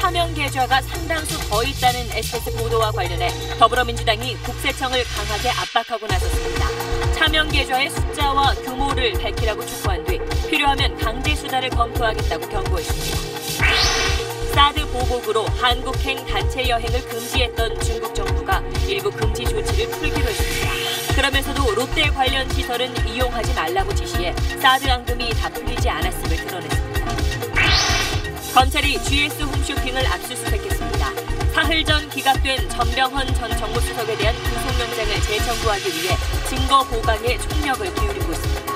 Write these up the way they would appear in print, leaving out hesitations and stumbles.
차명 계좌가 상당수 더 있다는 SBS 보도와 관련해 더불어민주당이 국세청을 강하게 압박하고 나섰습니다. 차명 계좌의 숫자와 규모를 밝히라고 촉구한 뒤 필요하면 강제 수사를 검토하겠다고 경고했습니다. 사드 보복으로 한국행 단체 여행을 금지했던 중국 정부가 일부 금지 조치를 풀기로 했습니다. 그러면서도 롯데 관련 시설은 이용하지 말라고 지시해 사드 앙금이 다 풀리지 않았음을 드러냈습니다. 검찰이 GS 홈쇼핑을 압수수색했습니다. 사흘 전 기각된 전병헌 전 정무수석에 대한 구속영장을 재청구하기 위해 증거 보강에 총력을 기울이고 있습니다.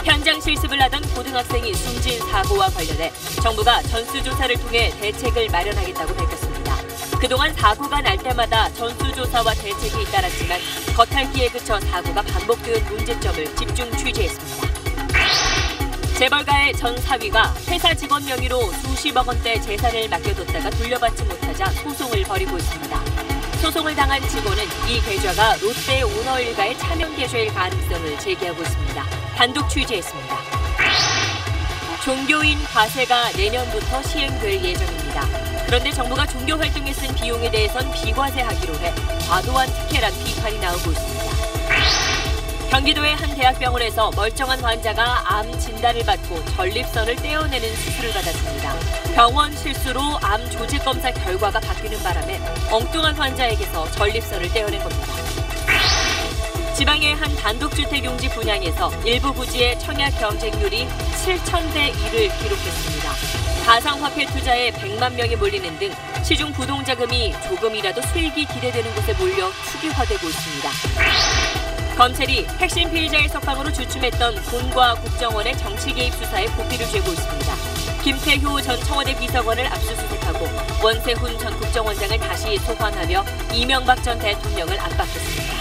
현장 실습을 하던 고등학생이 숨진 사고와 관련해 정부가 전수조사를 통해 대책을 마련하겠다고 밝혔습니다. 그동안 사고가 날 때마다 전수조사와 대책이 잇따랐지만 겉핥기에 그쳐 사고가 반복되는 문제점을 집중 취재했습니다. 재벌가의 전 사위가 회사 직원 명의로 수십억 원대 재산을 맡겨뒀다가 돌려받지 못하자 소송을 벌이고 있습니다. 소송을 당한 직원은 이 계좌가 롯데 오너 일가의 차명 계좌일 가능성을 제기하고 있습니다. 단독 취재했습니다. 종교인 과세가 내년부터 시행될 예정입니다. 그런데 정부가 종교 활동에 쓴 비용에 대해선 비과세하기로 해 과도한 특혜란 비판이 나오고 있습니다. 경기도의 한 대학병원에서 멀쩡한 환자가 암 진단을 받고 전립선을 떼어내는 수술을 받았습니다. 병원 실수로 암 조직 검사 결과가 바뀌는 바람에 엉뚱한 환자에게서 전립선을 떼어낸 겁니다. 지방의 한 단독주택 용지 분양에서 일부 부지의 청약 경쟁률이 7,000대 1을 기록했습니다. 가상화폐 투자에 100만 명이 몰리는 등 시중 부동자금이 조금이라도 수익이 기대되는 곳에 몰려 투기화되고 있습니다. 검찰이 핵심 피의자의 석방으로 주춤했던 군과 국정원의 정치 개입 수사에 고삐를 쥐고 있습니다. 김태효 전 청와대 비서관을 압수수색하고 원세훈 전 국정원장을 다시 소환하며 이명박 전 대통령을 압박했습니다.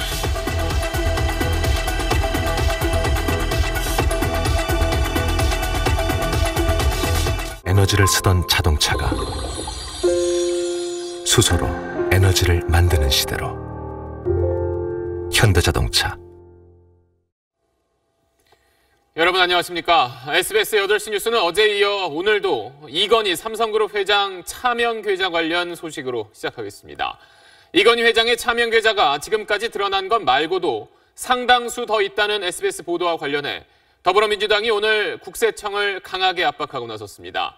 에너지를 쓰던 자동차가 수소로 에너지를 만드는 시대로 현대자동차. 여러분 안녕하십니까. SBS 8시 뉴스는 어제에 이어 오늘도 이건희 삼성그룹 회장 차명 계좌 관련 소식으로 시작하겠습니다. 이건희 회장의 차명 계좌가 지금까지 드러난 것 말고도 상당수 더 있다는 SBS 보도와 관련해 더불어민주당이 오늘 국세청을 강하게 압박하고 나섰습니다.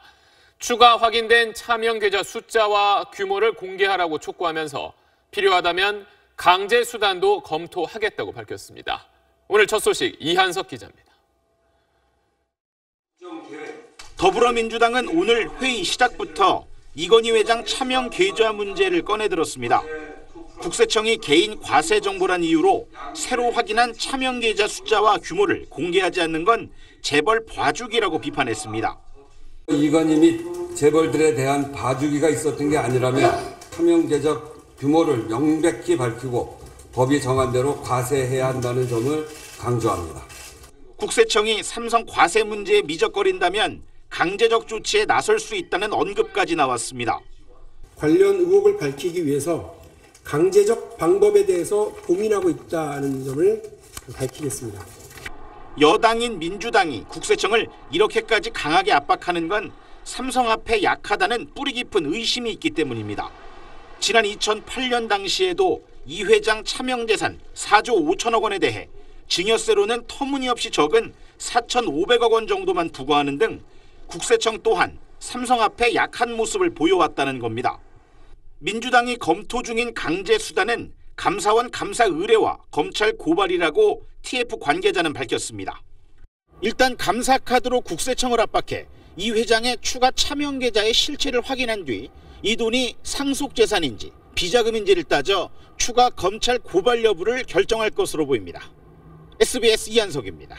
추가 확인된 차명 계좌 숫자와 규모를 공개하라고 촉구하면서 필요하다면 강제 수단도 검토하겠다고 밝혔습니다. 오늘 첫 소식 이한석 기자입니다. 더불어민주당은 오늘 회의 시작부터 이건희 회장 차명 계좌 문제를 꺼내들었습니다. 국세청이 개인 과세 정보란 이유로 새로 확인한 차명 계좌 숫자와 규모를 공개하지 않는 건 재벌 봐주기라고 비판했습니다. 이건희 및 재벌들에 대한 봐주기가 있었던 게 아니라면 차명 계좌 규모를 명백히 밝히고 법이 정한 대로 과세해야 한다는 점을 강조합니다. 국세청이 삼성 과세 문제에 미적거린다면 강제적 조치에 나설 수 있다는 언급까지 나왔습니다. 관련 의혹을 밝히기 위해서 강제적 방법에 대해서 고민하고 있다는 점을 밝히겠습니다. 여당인 민주당이 국세청을 이렇게까지 강하게 압박하는 건 삼성 앞에 약하다는 뿌리 깊은 의심이 있기 때문입니다. 지난 2008년 당시에도 이 회장 차명 재산 4조 5천억 원에 대해 증여세로는 터무니없이 적은 4,500억 원 정도만 부과하는 등 국세청 또한 삼성 앞에 약한 모습을 보여왔다는 겁니다. 민주당이 검토 중인 강제 수단은 감사원 감사 의뢰와 검찰 고발이라고 TF 관계자는 밝혔습니다. 일단 감사 카드로 국세청을 압박해 이 회장의 추가 차명 계좌의 실체를 확인한 뒤 이 돈이 상속 재산인지 비자금인지를 따져 추가 검찰 고발 여부를 결정할 것으로 보입니다. SBS 이한석입니다.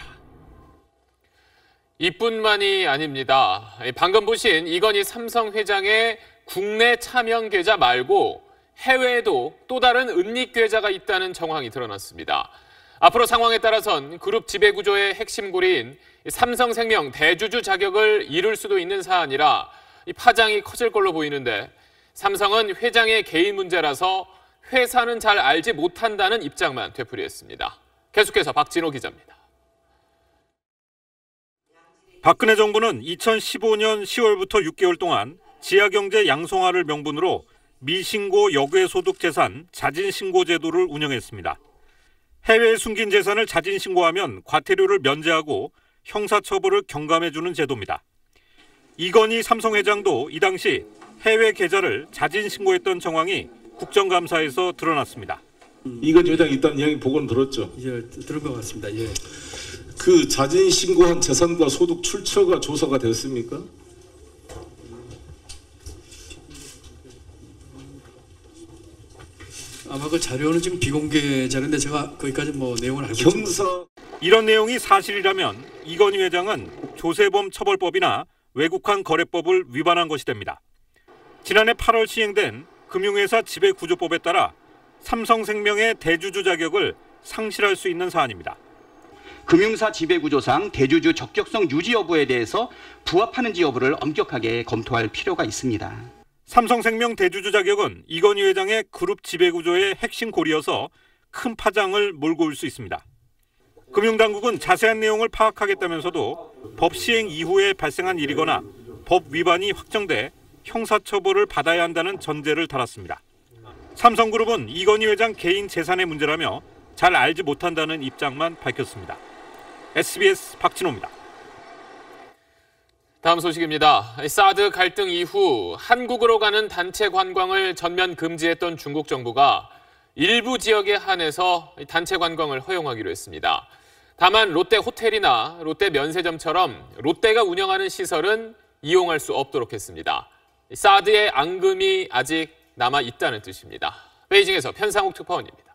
이뿐만이 아닙니다. 방금 보신 이건희 삼성 회장의 국내 차명 계좌 말고 해외에도 또 다른 은닉 계좌가 있다는 정황이 드러났습니다. 앞으로 상황에 따라선 그룹 지배구조의 핵심 고리인 삼성생명 대주주 자격을 잃을 수도 있는 사안이라 이 파장이 커질 걸로 보이는데 삼성은 회장의 개인 문제라서 회사는 잘 알지 못한다는 입장만 되풀이했습니다. 계속해서 박진호 기자입니다. 박근혜 정부는 2015년 10월부터 6개월 동안 지하경제 양성화를 명분으로 미신고 역외소득 재산 자진신고 제도를 운영했습니다. 해외에 숨긴 재산을 자진신고하면 과태료를 면제하고 형사처벌을 경감해주는 제도입니다. 이건희 삼성회장도 이 당시 해외 계좌를 자진신고했던 정황이 국정감사에서 드러났습니다. 이건희 회장이 있다는 이야기 보고는 들었죠? 예, 들은 것 같습니다. 예. 그 자진신고한 재산과 소득 출처가 조사가 됐습니까? 아마 그 자료는 지금 비공개 자료인데 제가 거기까지 내용을 알고 있습니다. 이런 내용이 사실이라면 이건희 회장은 조세범 처벌법이나 외국환 거래법을 위반한 것이 됩니다. 지난해 8월 시행된 금융회사 지배구조법에 따라 삼성생명의 대주주 자격을 상실할 수 있는 사안입니다. 금융사 지배구조상 대주주 적격성 유지 여부에 대해서 부합하는지 여부를 엄격하게 검토할 필요가 있습니다. 삼성생명 대주주 자격은 이건희 회장의 그룹 지배구조의 핵심 고리여서 큰 파장을 몰고 올 수 있습니다. 금융당국은 자세한 내용을 파악하겠다면서도 법 시행 이후에 발생한 일이거나 법 위반이 확정돼 형사처벌을 받아야 한다는 전제를 달았습니다. 삼성그룹은 이건희 회장 개인 재산의 문제라며 잘 알지 못한다는 입장만 밝혔습니다. SBS 박진호입니다. 다음 소식입니다. 사드 갈등 이후 한국으로 가는 단체 관광을 전면 금지했던 중국 정부가 일부 지역에 한해서 단체 관광을 허용하기로 했습니다. 다만 롯데 호텔이나 롯데 면세점처럼 롯데가 운영하는 시설은 이용할 수 없도록 했습니다. 사드의 앙금이 아직 남아 있다는 뜻입니다. 베이징에서 편상욱 특파원입니다.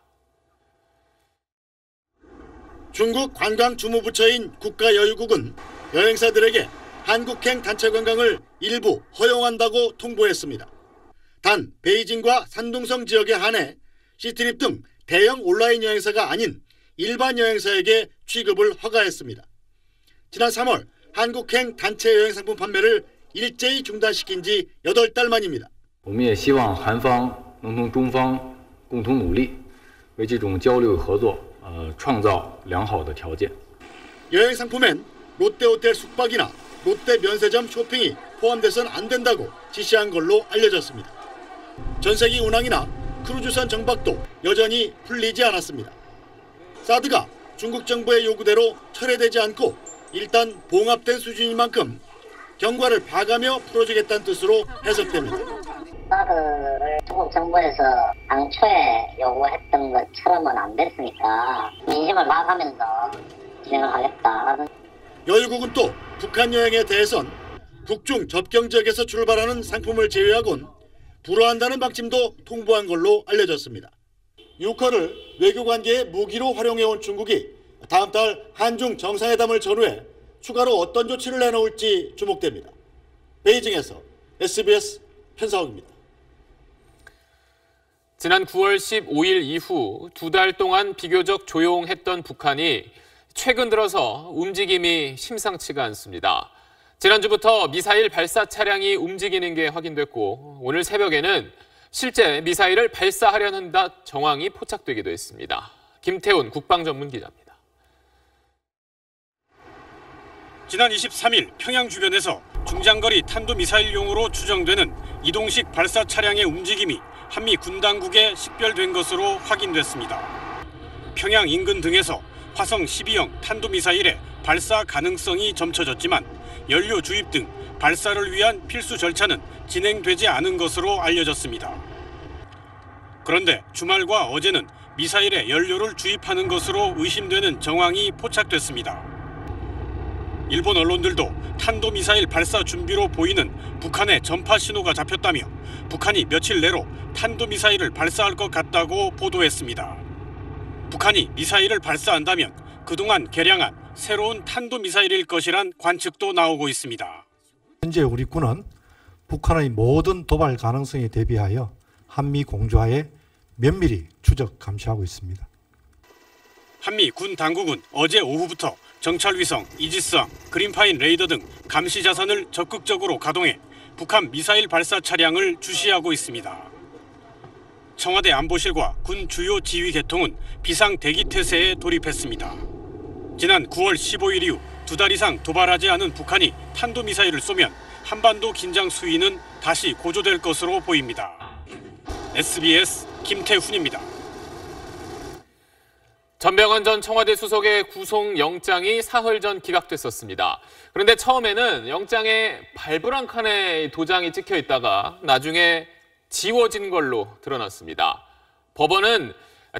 중국 관광주무부처인 국가여유국은 여행사들에게 한국행 단체 관광을 일부 허용한다고 통보했습니다. 단 베이징과 산둥성 지역에 한해 시트립 등 대형 온라인 여행사가 아닌 일반 여행사에게 취급을 허가했습니다. 지난 3월 한국행 단체 여행 상품 판매를 일제히 중단시킨 지 8달 만입니다. 我们也希望韩方能同中方共同努力，为这种交流合作创造良好的条件。 여행 상품엔 롯데호텔 숙박이나 롯데 면세점 쇼핑이 포함돼서는 안 된다고 지시한 걸로 알려졌습니다. 전세기 운항이나 크루즈선 정박도 여전히 풀리지 않았습니다. 사드가 중국 정부의 요구대로 철회되지 않고 일단 봉합된 수준인 만큼 경과를 봐가며 풀어주겠다는 뜻으로 해석됩니다. 사드를 중국 정부에서 당초에 요구했던 것처럼은 안 됐으니까 민심을 봐가면서 진행을 하겠다라는. 여유국은 또 북한 여행에 대해선 북중 접경 지역에서 출발하는 상품을 제외하곤 불허한다는 방침도 통보한 걸로 알려졌습니다. 유커를 외교관계의 무기로 활용해온 중국이 다음 달 한중 정상회담을 전후해 추가로 어떤 조치를 내놓을지 주목됩니다. 베이징에서 SBS 편사옥입니다. 지난 9월 15일 이후 2달 동안 비교적 조용했던 북한이 최근 들어서 움직임이 심상치가 않습니다. 지난주부터 미사일 발사 차량이 움직이는 게 확인됐고 오늘 새벽에는 실제 미사일을 발사하려는 정황이 포착되기도 했습니다. 김태훈 국방전문기자입니다. 지난 23일 평양 주변에서 중장거리 탄도미사일용으로 추정되는 이동식 발사 차량의 움직임이 한미 군당국에 식별된 것으로 확인됐습니다. 평양 인근 등에서 화성 12형 탄도미사일의 발사 가능성이 점쳐졌지만 연료 주입 등 발사를 위한 필수 절차는 진행되지 않은 것으로 알려졌습니다. 그런데 주말과 어제는 미사일에 연료를 주입하는 것으로 의심되는 정황이 포착됐습니다. 일본 언론들도 탄도미사일 발사 준비로 보이는 북한의 전파 신호가 잡혔다며 북한이 며칠 내로 탄도미사일을 발사할 것 같다고 보도했습니다. 북한이 미사일을 발사한다면 그동안 개량한 새로운 탄도미사일일 것이란 관측도 나오고 있습니다. 현재 우리 군은 북한의 모든 도발 가능성에 대비하여 한미 공조하에 면밀히 추적 감시하고 있습니다. 한미 군 당국은 어제 오후부터 정찰위성, 이지스함, 그린파인 레이더 등 감시 자산을 적극적으로 가동해 북한 미사일 발사 차량을 주시하고 있습니다. 청와대 안보실과 군 주요 지휘 계통은 비상 대기 태세에 돌입했습니다. 지난 9월 15일 이후 2달 이상 도발하지 않은 북한이 탄도미사일을 쏘면 한반도 긴장 수위는 다시 고조될 것으로 보입니다. SBS 김태훈입니다. 전병헌 전 청와대 수석의 구속영장이 사흘 전 기각됐었습니다. 그런데 처음에는 영장에 발부한 칸에 도장이 찍혀 있다가 나중에 지워진 걸로 드러났습니다. 법원은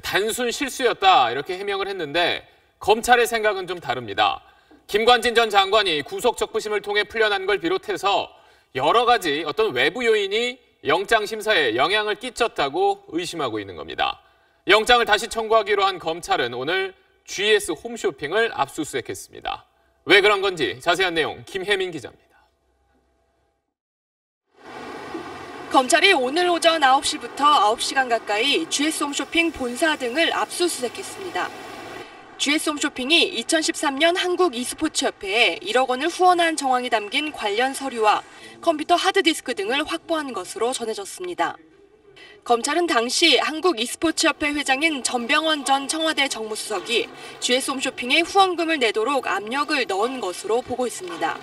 단순 실수였다 이렇게 해명을 했는데 검찰의 생각은 좀 다릅니다. 김관진 전 장관이 구속 적부심을 통해 풀려난 걸 비롯해서 여러 가지 어떤 외부 요인이 영장 심사에 영향을 끼쳤다고 의심하고 있는 겁니다. 영장을 다시 청구하기로 한 검찰은 오늘 GS 홈쇼핑을 압수수색했습니다. 왜 그런 건지 자세한 내용 김혜민 기자입니다. 검찰이 오늘 오전 9시부터 9시간 가까이 GS 홈쇼핑 본사 등을 압수수색했습니다. GS 홈쇼핑이 2013년 한국 e스포츠협회에 1억 원을 후원한 정황이 담긴 관련 서류와 컴퓨터 하드디스크 등을 확보한 것으로 전해졌습니다. 검찰은 당시 한국 e스포츠협회 회장인 전병헌 전 청와대 정무수석이 GS 홈쇼핑에 후원금을 내도록 압력을 넣은 것으로 보고 있습니다.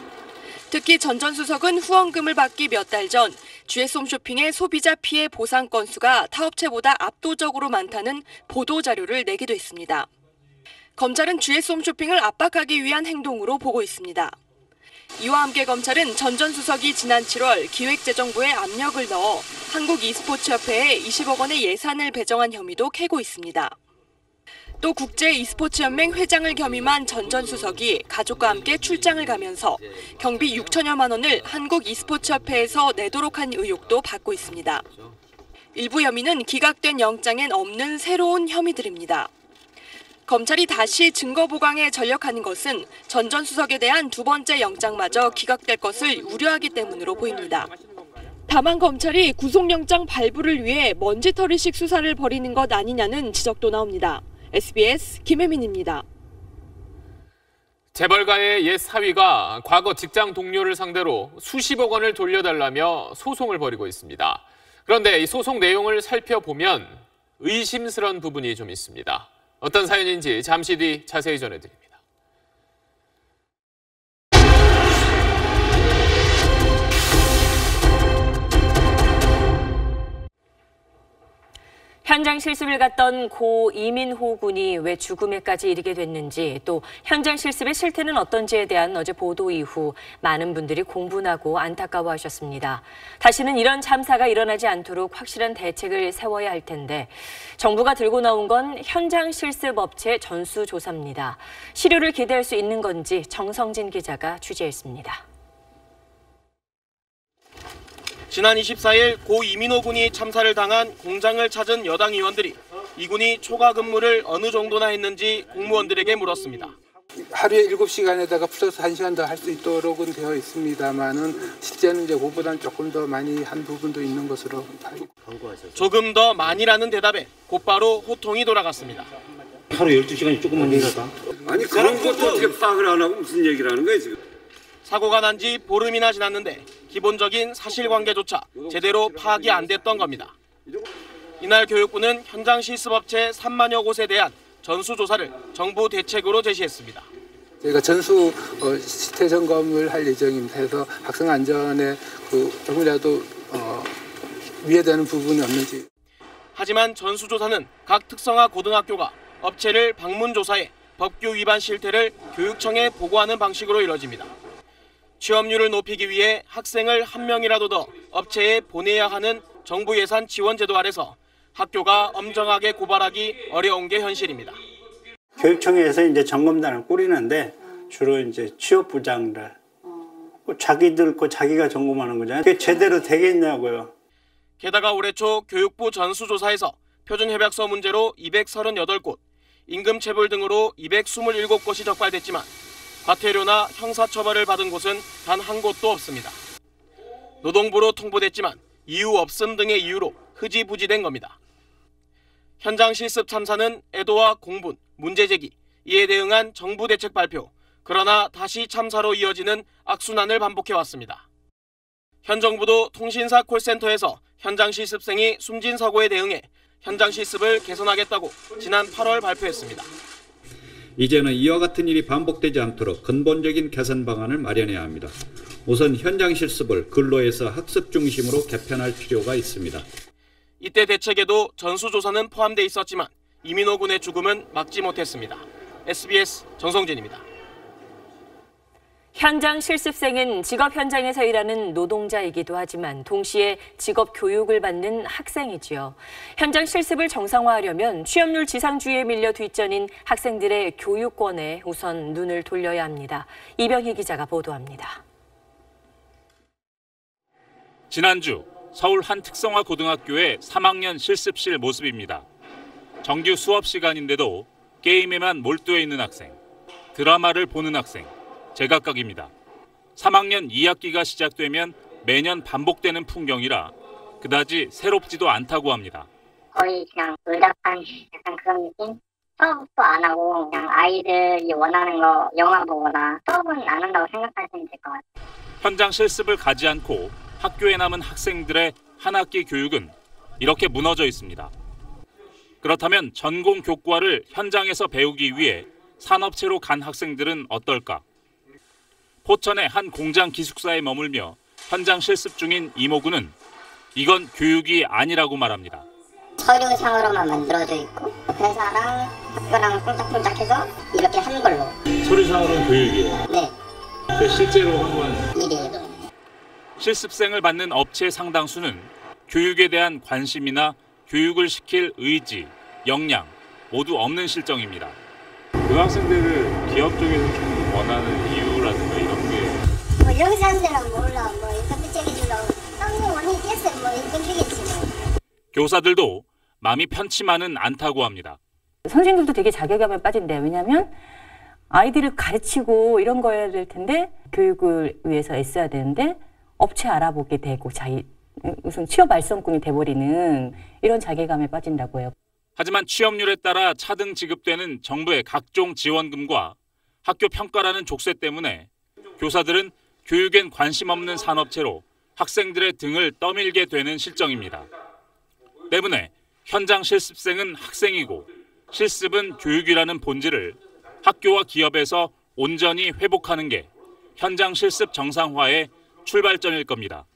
특히 전 전 수석은 후원금을 받기 몇 달 전 GS 홈쇼핑의 소비자 피해 보상 건수가 타업체보다 압도적으로 많다는 보도 자료를 내기도 했습니다. 검찰은 GS 홈쇼핑을 압박하기 위한 행동으로 보고 있습니다. 이와 함께 검찰은 전 전 수석이 지난 7월 기획재정부에 압력을 넣어 한국 e스포츠협회에 20억 원의 예산을 배정한 혐의도 캐고 있습니다. 또 국제 e스포츠연맹 회장을 겸임한 전 전 수석이 가족과 함께 출장을 가면서 경비 6천여만 원을 한국 e스포츠협회에서 내도록 한 의혹도 받고 있습니다. 일부 혐의는 기각된 영장엔 없는 새로운 혐의들입니다. 검찰이 다시 증거 보강에 전력하는 것은 전 전 수석에 대한 두 번째 영장마저 기각될 것을 우려하기 때문으로 보입니다. 다만 검찰이 구속영장 발부를 위해 먼지털이식 수사를 벌이는 것 아니냐는 지적도 나옵니다. SBS 김혜민입니다. 재벌가의 옛 사위가 과거 직장 동료를 상대로 수십억 원을 돌려달라며 소송을 벌이고 있습니다. 그런데 이 소송 내용을 살펴보면 의심스러운 부분이 좀 있습니다. 어떤 사연인지 잠시 뒤 자세히 전해드립니다. 현장 실습을 갔던 고 이민호 군이 왜 죽음에까지 이르게 됐는지, 또 현장 실습의 실태는 어떤지에 대한 어제 보도 이후 많은 분들이 공분하고 안타까워하셨습니다. 다시는 이런 참사가 일어나지 않도록 확실한 대책을 세워야 할 텐데 정부가 들고 나온 건 현장 실습 업체 전수조사입니다. 실효를 기대할 수 있는 건지 정성진 기자가 취재했습니다. 지난 24일 고 이민호 군이 참사를 당한 공장을 찾은 여당 의원들이 이 군이 초과 근무를 어느 정도나 했는지 공무원들에게 물었습니다. 하루에 7시간에다가 플러스 1시간 더 할 수 있도록은 되어 있습니다만은 실제는 이제 그보다는 조금 더 많이 한 부분도 있는 것으로 알고. 조금 더 많이라는 대답에 곧바로 호통이 돌아갔습니다. 하루 12시간이 조금만 얘기하다. 아니 그런 것도 어떻게 파악을 안 하고 무슨 얘기를 하는 거예요 지금. 사고가 난 지 보름이나 지났는데 기본적인 사실관계조차 제대로 파악이 안 됐던 겁니다. 이날 교육부는 현장 실습업체 3만여 곳에 대한 전수조사를 정부 대책으로 제시했습니다. 저희가 전수 시태 점검을 할 예정입니다. 해서 학생 안전에 조금이라도 위해되는 부분이 없는지. 하지만 전수조사는 각 특성화 고등학교가 업체를 방문 조사해 법규 위반 실태를 교육청에 보고하는 방식으로 이뤄집니다. 취업률을 높이기 위해 학생을 한 명이라도 더 업체에 보내야 하는 정부 예산 지원 제도 아래서 학교가 엄정하게 고발하기 어려운 게 현실입니다. 교육청에서 이제 점검단을 꾸리는데 주로 이제 취업부장들 자기들 거 자기가 점검하는 거잖아요. 그게 제대로 되겠냐고요. 게다가 올해 초 교육부 전수조사에서 표준협약서 문제로 238곳, 임금체불 등으로 227곳이 적발됐지만 과태료나 형사처벌을 받은 곳은 단 한 곳도 없습니다. 노동부로 통보됐지만 이유 없음 등의 이유로 흐지부지된 겁니다. 현장 실습 참사는 애도와 공분, 문제제기, 이에 대응한 정부 대책 발표, 그러나 다시 참사로 이어지는 악순환을 반복해왔습니다. 현 정부도 통신사 콜센터에서 현장 실습생이 숨진 사고에 대응해 현장 실습을 개선하겠다고 지난 8월 발표했습니다. 이제는 이와 같은 일이 반복되지 않도록 근본적인 개선 방안을 마련해야 합니다. 우선 현장 실습을 근로에서 학습 중심으로 개편할 필요가 있습니다. 이때 대책에도 전수조사는 포함돼 있었지만 이민호 군의 죽음은 막지 못했습니다. SBS 정성진입니다. 현장 실습생은 직업 현장에서 일하는 노동자이기도 하지만 동시에 직업 교육을 받는 학생이지요. 현장 실습을 정상화하려면 취업률 지상주의에 밀려 뒷전인 학생들의 교육권에 우선 눈을 돌려야 합니다. 이병희 기자가 보도합니다. 지난주 서울 한 특성화 고등학교의 3학년 실습실 모습입니다. 정규 수업 시간인데도 게임에만 몰두해 있는 학생, 드라마를 보는 학생, 제각각입니다. 3학년 2학기가 시작되면 매년 반복되는 풍경이라 그다지 새롭지도 않다고 합니다. 거의 그냥 의답한 약간 그런 느낌? 수업도 안 하고 그냥 아이들이 원하는 거 영화 보거나 수업은 안 한다고 생각하시면 될 것 같아요. 현장 실습을 가지 않고 학교에 남은 학생들의 한 학기 교육은 이렇게 무너져 있습니다. 그렇다면 전공 교과를 현장에서 배우기 위해 산업체로 간 학생들은 어떨까? 포천의 한 공장 기숙사에 머물며 현장 실습 중인 이모군은 이건 교육이 아니라고 말합니다. 서류상으로만 만들어져 있고 회사랑 학교랑 꼼짝꼼짝해서 이렇게 한 걸로. 서류상으로는 교육이에요? 네. 실제로 한 건? 일이에요. 실습생을 받는 업체 상당수는 교육에 대한 관심이나 교육을 시킬 의지, 역량 모두 없는 실정입니다. 고등학생들을 기업 쪽에서 좀 원하는 이유라든가 이런 게 뭐 여기서 하는 데는 몰라. 뭐 인건비 챙겨주려고 쌍용 원이 있겠어요. 뭐 인건비겠지 뭐. 교사들도 마음이 편치만은 않다고 합니다. 선생님들도 되게 자괴감에 빠진대요. 왜냐하면 아이들을 가르치고 이런 거 해야 될 텐데 교육을 위해서 애써야 되는데 업체 알아보게 되고 무슨 취업 말썽꾼이 돼버리는 이런 자괴감에 빠진다고 해요. 하지만 취업률에 따라 차등 지급되는 정부의 각종 지원금과 학교 평가라는 족쇄 때문에 교사들은 교육엔 관심 없는 산업체로 학생들의 등을 떠밀게 되는 실정입니다. 때문에 현장 실습생은 학생이고 실습은 교육이라는 본질을 학교와 기업에서 온전히 회복하는 게 현장 실습 정상화의 출발점일 겁니다.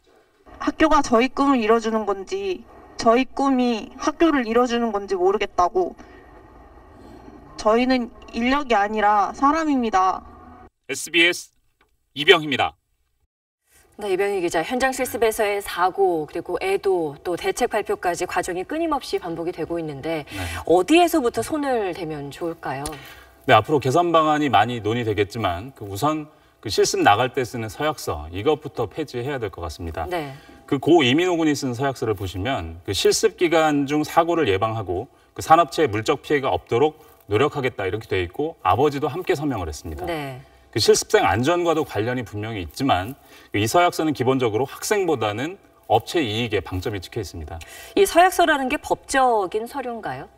학교가 저희 꿈을 이뤄주는 건지 저희 꿈이 학교를 이뤄주는 건지 모르겠다고. 저희는 인력이 아니라 사람입니다. SBS 이병희입니다. 네, 이병희 기자, 현장 실습에서의 사고 그리고 애도 또 대책 발표까지 과정이 끊임없이 반복이 되고 있는데 어디에서부터 손을 대면 좋을까요? 네, 앞으로 개선 방안이 많이 논의되겠지만 우선 그 실습 나갈 때 쓰는 서약서 이것부터 폐지해야 될 것 같습니다. 네. 그 고 이민호 군이 쓴 서약서를 보시면 그 실습 기간 중 사고를 예방하고 그 산업체에 물적 피해가 없도록 노력하겠다 이렇게 돼 있고 아버지도 함께 서명을 했습니다. 네. 그 실습생 안전과도 관련이 분명히 있지만 이 서약서는 기본적으로 학생보다는 업체 이익에 방점이 찍혀 있습니다. 이 서약서라는 게 법적인 서류인가요?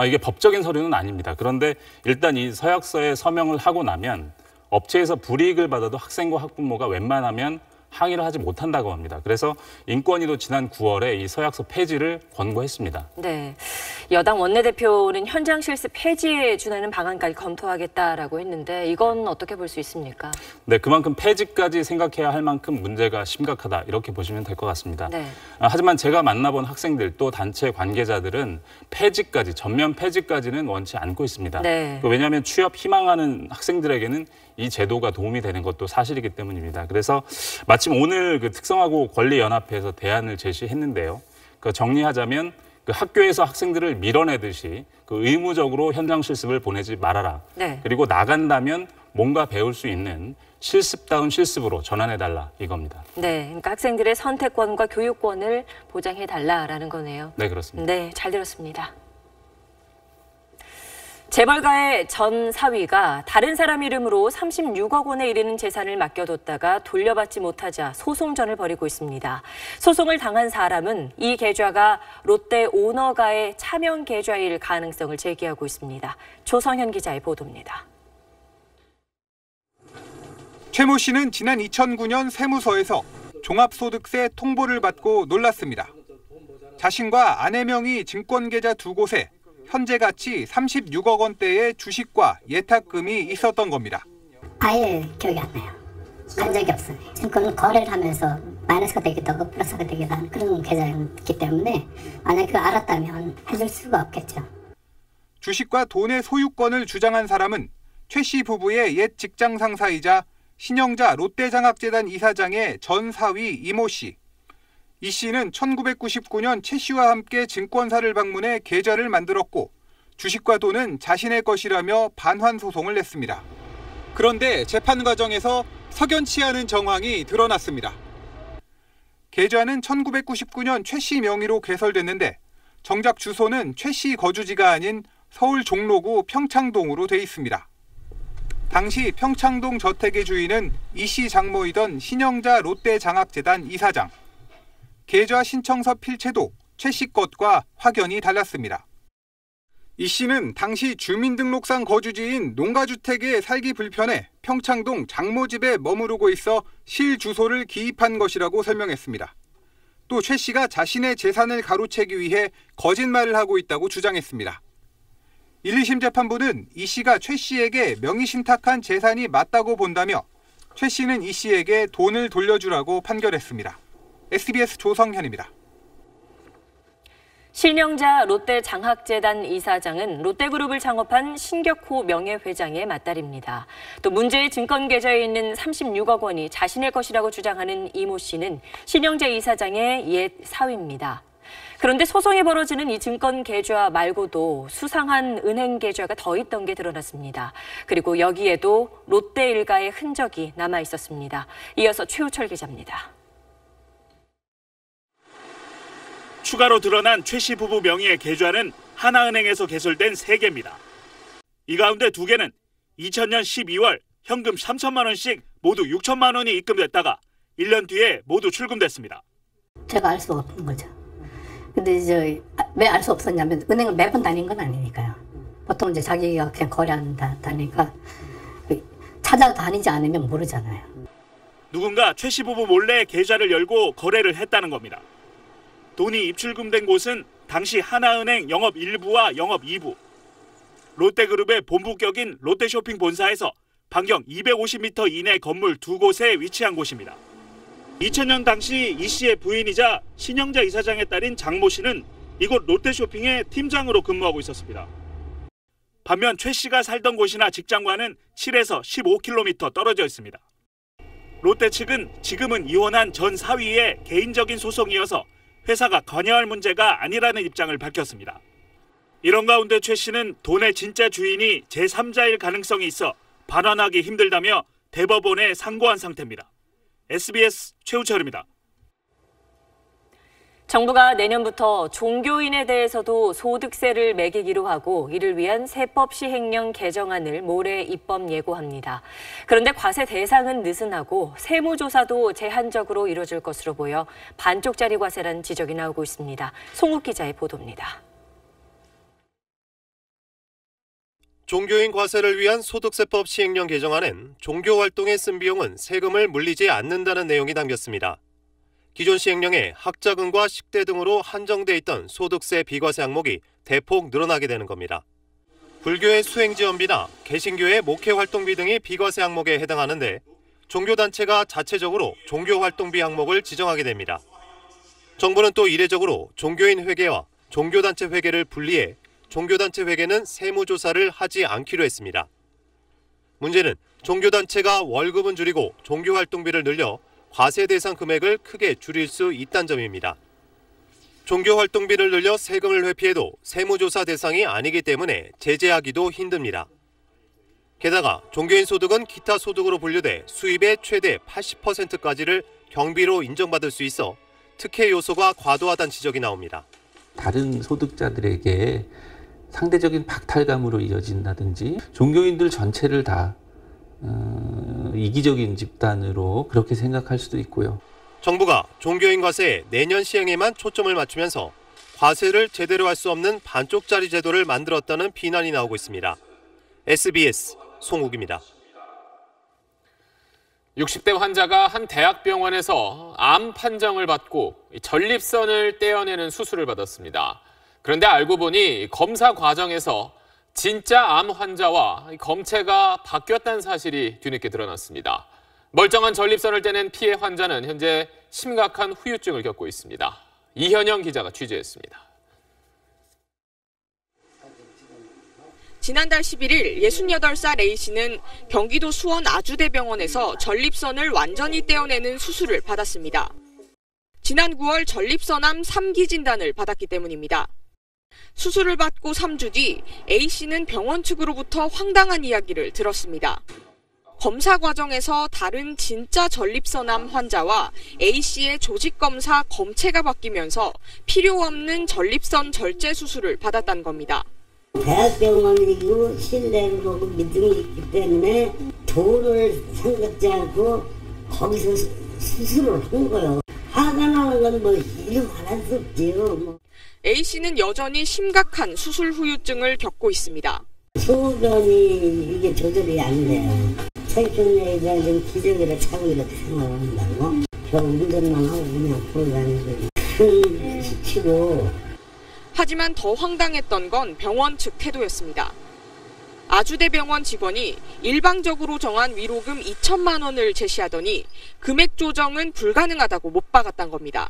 이게 법적인 서류는 아닙니다. 그런데 일단 이 서약서에 서명을 하고 나면 업체에서 불이익을 받아도 학생과 학부모가 웬만하면 항의를 하지 못한다고 합니다. 그래서 인권위도 지난 9월에 이 서약서 폐지를 권고했습니다. 네, 여당 원내대표는 현장 실습 폐지에 준하는 방안까지 검토하겠다라고 했는데 이건 어떻게 볼 수 있습니까? 네, 그만큼 폐지까지 생각해야 할 만큼 문제가 심각하다 이렇게 보시면 될 것 같습니다. 네. 하지만 제가 만나본 학생들 또 단체 관계자들은 폐지까지, 전면 폐지까지는 원치 않고 있습니다. 네. 왜냐하면 취업 희망하는 학생들에게는 이 제도가 도움이 되는 것도 사실이기 때문입니다. 그래서 마침 오늘 그 특성화고 권리연합회에서 대안을 제시했는데요. 그 정리하자면 그 학교에서 학생들을 밀어내듯이 그 의무적으로 현장 실습을 보내지 말아라. 네. 그리고 나간다면 뭔가 배울 수 있는 실습다운 실습으로 전환해달라 이겁니다. 네, 그러니까 학생들의 선택권과 교육권을 보장해달라라는 거네요. 네, 그렇습니다. 네, 잘 들었습니다. 재벌가의 전 사위가 다른 사람 이름으로 36억 원에 이르는 재산을 맡겨뒀다가 돌려받지 못하자 소송전을 벌이고 있습니다. 소송을 당한 사람은 이 계좌가 롯데 오너가의 차명 계좌일 가능성을 제기하고 있습니다. 조성현 기자의 보도입니다. 최모 씨는 지난 2009년 세무서에서 종합소득세 통보를 받고 놀랐습니다. 자신과 아내 명의 증권계좌 2곳에 현재 가치 36억 원대의 주식과 예탁금이 있었던 겁니다. 아예 기억이 안 나요. 간 적이 없어요. 지금 거래를 하면서 마이너스가 되기도 하고 플러스가 되기도 하는 그런 계좌이기 때문에 만약에 그걸 알았다면 해줄 수가 없겠죠. 주식과 돈의 소유권을 주장한 사람은 최 씨 부부의 옛 직장 상사이자 신영자 롯데장학재단 이사장의 전 사위 이모 씨. 이 씨는 1999년 최 씨와 함께 증권사를 방문해 계좌를 만들었고 주식과 돈은 자신의 것이라며 반환 소송을 냈습니다. 그런데 재판 과정에서 석연치 않은 정황이 드러났습니다. 계좌는 1999년 최 씨 명의로 개설됐는데 정작 주소는 최 씨 거주지가 아닌 서울 종로구 평창동으로 돼 있습니다. 당시 평창동 저택의 주인은 이 씨 장모이던 신영자 롯데장학재단 이사장. 계좌 신청서 필체도 최 씨 것과 확연히 달랐습니다. 이 씨는 당시 주민등록상 거주지인 농가주택에 살기 불편해 평창동 장모집에 머무르고 있어 실 주소를 기입한 것이라고 설명했습니다. 또 최 씨가 자신의 재산을 가로채기 위해 거짓말을 하고 있다고 주장했습니다. 1, 2심 재판부는 이 씨가 최 씨에게 명의 신탁한 재산이 맞다고 본다며 최 씨는 이 씨에게 돈을 돌려주라고 판결했습니다. SBS 조성현입니다. 신영자 롯데장학재단 이사장은 롯데그룹을 창업한 신격호 명예회장의 맏딸입니다. 또 문제의 증권계좌에 있는 36억 원이 자신의 것이라고 주장하는 이모 씨는 신영자 이사장의 옛 사위입니다. 그런데 소송이 벌어지는 이 증권 계좌 말고도 수상한 은행 계좌가 더 있던 게 드러났습니다. 그리고 여기에도 롯데 일가의 흔적이 남아 있었습니다. 이어서 최우철 기자입니다. 추가로 드러난 최 씨 부부 명의의 계좌는 하나은행에서 개설된 3개입니다. 이 가운데 2개는 2000년 12월 현금 3천만 원씩 모두 6천만 원이 입금됐다가 1년 뒤에 모두 출금됐습니다. 제가 알 수 없는 거죠. 근데 이제 왜 알 수 없었냐면 은행을 매번 다닌 건 아니니까요. 보통 이제 자기가 그냥 거래한다니까 찾아다니지 않으면 모르잖아요. 누군가 최 씨 부부 몰래 계좌를 열고 거래를 했다는 겁니다. 돈이 입출금된 곳은 당시 하나은행 영업 1부와 영업 2부, 롯데그룹의 본부격인 롯데쇼핑 본사에서 반경 250m 이내 건물 2곳에 위치한 곳입니다. 2000년 당시 이 씨의 부인이자 신영자 이사장의 딸인 장모 씨는 이곳 롯데쇼핑의 팀장으로 근무하고 있었습니다. 반면 최 씨가 살던 곳이나 직장과는 7에서 15km 떨어져 있습니다. 롯데 측은 지금은 이혼한 전 사위의 개인적인 소송이어서 회사가 관여할 문제가 아니라는 입장을 밝혔습니다. 이런 가운데 최 씨는 돈의 진짜 주인이 제3자일 가능성이 있어 반환하기 힘들다며 대법원에 상고한 상태입니다. SBS 최우철입니다. 정부가 내년부터 종교인에 대해서도 소득세를 매기기로 하고 이를 위한 세법 시행령 개정안을 모레 입법 예고합니다. 그런데 과세 대상은 느슨하고 세무조사도 제한적으로 이뤄질 것으로 보여 반쪽짜리 과세란 지적이 나오고 있습니다. 송욱 기자의 보도입니다. 종교인 과세를 위한 소득세법 시행령 개정안엔 종교활동에 쓴 비용은 세금을 물리지 않는다는 내용이 담겼습니다. 기존 시행령에 학자금과 식대 등으로 한정돼 있던 소득세 비과세 항목이 대폭 늘어나게 되는 겁니다. 불교의 수행지원비나 개신교의 목회활동비 등이 비과세 항목에 해당하는데 종교단체가 자체적으로 종교활동비 항목을 지정하게 됩니다. 정부는 또 이례적으로 종교인 회계와 종교단체 회계를 분리해 종교단체 회계는 세무조사를 하지 않기로 했습니다. 문제는 종교단체가 월급은 줄이고 종교활동비를 늘려 과세 대상 금액을 크게 줄일 수 있다는 점입니다. 종교활동비를 늘려 세금을 회피해도 세무조사 대상이 아니기 때문에 제재하기도 힘듭니다. 게다가 종교인 소득은 기타 소득으로 분류돼 수입의 최대 80%까지를 경비로 인정받을 수 있어 특혜 요소가 과도하다는 지적이 나옵니다. 다른 소득자들에게 상대적인 박탈감으로 이어진다든지 종교인들 전체를 다 이기적인 집단으로 그렇게 생각할 수도 있고요. 정부가 종교인 과세 내년 시행에만 초점을 맞추면서 과세를 제대로 할 수 없는 반쪽짜리 제도를 만들었다는 비난이 나오고 있습니다. SBS 송욱입니다. 60대 환자가 한 대학병원에서 암 판정을 받고 전립선을 떼어내는 수술을 받았습니다. 그런데 알고 보니 검사 과정에서 진짜 암 환자와 검체가 바뀌었다는 사실이 뒤늦게 드러났습니다. 멀쩡한 전립선을 떼낸 피해 환자는 현재 심각한 후유증을 겪고 있습니다. 이현영 기자가 취재했습니다. 지난달 11일 68살 A씨는 경기도 수원 아주대병원에서 전립선을 완전히 떼어내는 수술을 받았습니다. 지난 9월 전립선암 3기 진단을 받았기 때문입니다. 수술을 받고 3주 뒤 A씨는 병원 측으로부터 황당한 이야기를 들었습니다. 검사 과정에서 다른 진짜 전립선암 환자와 A씨의 조직검사 검체가 바뀌면서 필요 없는 전립선 절제 수술을 받았다는 겁니다. 대학병원이고 신뢰로 믿음이 있기 때문에 돈을 생각지 않고 거기서 수술을 한 거예요. 화가 나는 건 뭐 이루 말할 수 없지요. A씨는 여전히 심각한 수술 후유증을 겪고 있습니다. 소변이 이게 조절이 안 돼요. 체중내가 좀 기저귀를 차고 이렇게 생각을 한다고. 저 운전만 하고 그냥 보고 다니고 큰 수치고. 하지만 더 황당했던 건 병원 측 태도였습니다. 아주대병원 직원이 일방적으로 정한 위로금 2천만 원을 제시하더니 금액 조정은 불가능하다고 못 박았단 겁니다.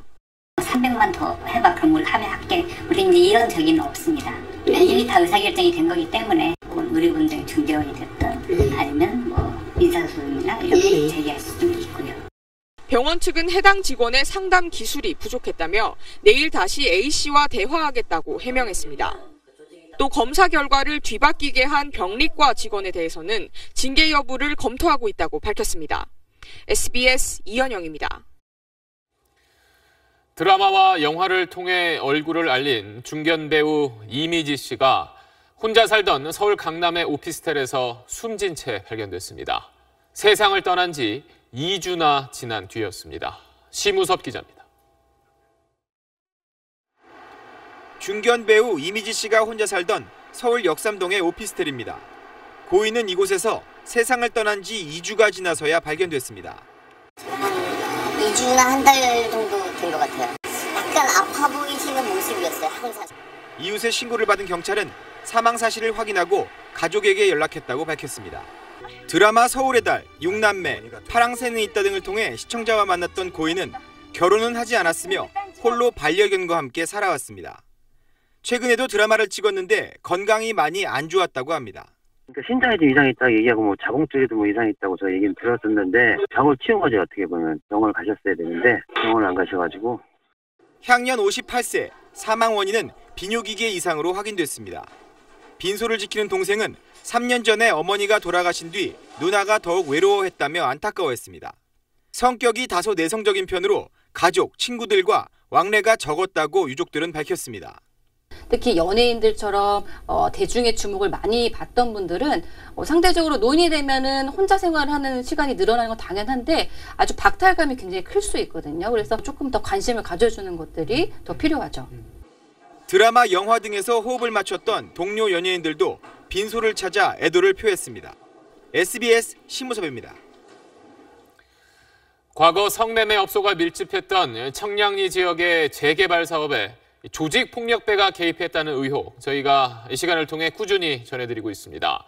300만 더 해봐 그럼 하면 할게. 우리 이제 이런 적은 없습니다. 이미 다 의사결정이 된 거기 때문에 의료분쟁 중재원이 됐든 아니면 뭐 민사소송이나 이런 걸 제기할 수도 있고요. 병원 측은 해당 직원의 상담 기술이 부족했다며 내일 다시 A씨와 대화하겠다고 해명했습니다. 또 검사 결과를 뒤바뀌게 한 병리과 직원에 대해서는 징계 여부를 검토하고 있다고 밝혔습니다. SBS 이현영입니다. 드라마와 영화를 통해 얼굴을 알린 중견 배우 이미지 씨가 혼자 살던 서울 강남의 오피스텔에서 숨진 채 발견됐습니다. 세상을 떠난 지 2주나 지난 뒤였습니다. 심우섭 기자입니다. 중견 배우 이미지 씨가 혼자 살던 서울 역삼동의 오피스텔입니다. 고인은 이곳에서 세상을 떠난 지 2주가 지나서야 발견됐습니다. 2주나 한 달 정도 된 것 같아요. 약간 아파 보이시는 모습이었어요, 항상. 이웃의 신고를 받은 경찰은 사망 사실을 확인하고 가족에게 연락했다고 밝혔습니다. 드라마 서울의 달, 6남매, 파랑새는 있다 등을 통해 시청자와 만났던 고인은 결혼은 하지 않았으며 홀로 반려견과 함께 살아왔습니다. 최근에도 드라마를 찍었는데 건강이 많이 안 좋았다고 합니다. 그러니까 신장에 좀 이상이 있다고 얘기하고 뭐 자궁 쪽에도 뭐 이상이 있다고 저 얘기는 들었었는데 병을 치운 거죠. 어떻게 보면 병원을 가셨어야 되는데 병원을 안 가셔가지고. 향년 58세, 사망 원인은 비뇨기계 이상으로 확인됐습니다. 빈소를 지키는 동생은 3년 전에 어머니가 돌아가신 뒤 누나가 더욱 외로워했다며 안타까워했습니다. 성격이 다소 내성적인 편으로 가족, 친구들과 왕래가 적었다고 유족들은 밝혔습니다. 특히 연예인들처럼 대중의 주목을 많이 받던 분들은 상대적으로 노인이 되면은 혼자 생활하는 시간이 늘어나는 건 당연한데 아주 박탈감이 굉장히 클 수 있거든요. 그래서 조금 더 관심을 가져주는 것들이 더 필요하죠. 드라마, 영화 등에서 호흡을 맞췄던 동료 연예인들도 빈소를 찾아 애도를 표했습니다. SBS 심우섭입니다. 과거 성매매 업소가 밀집했던 청량리 지역의 재개발 사업에 조직폭력배가 개입했다는 의혹, 저희가 이 시간을 통해 꾸준히 전해드리고 있습니다.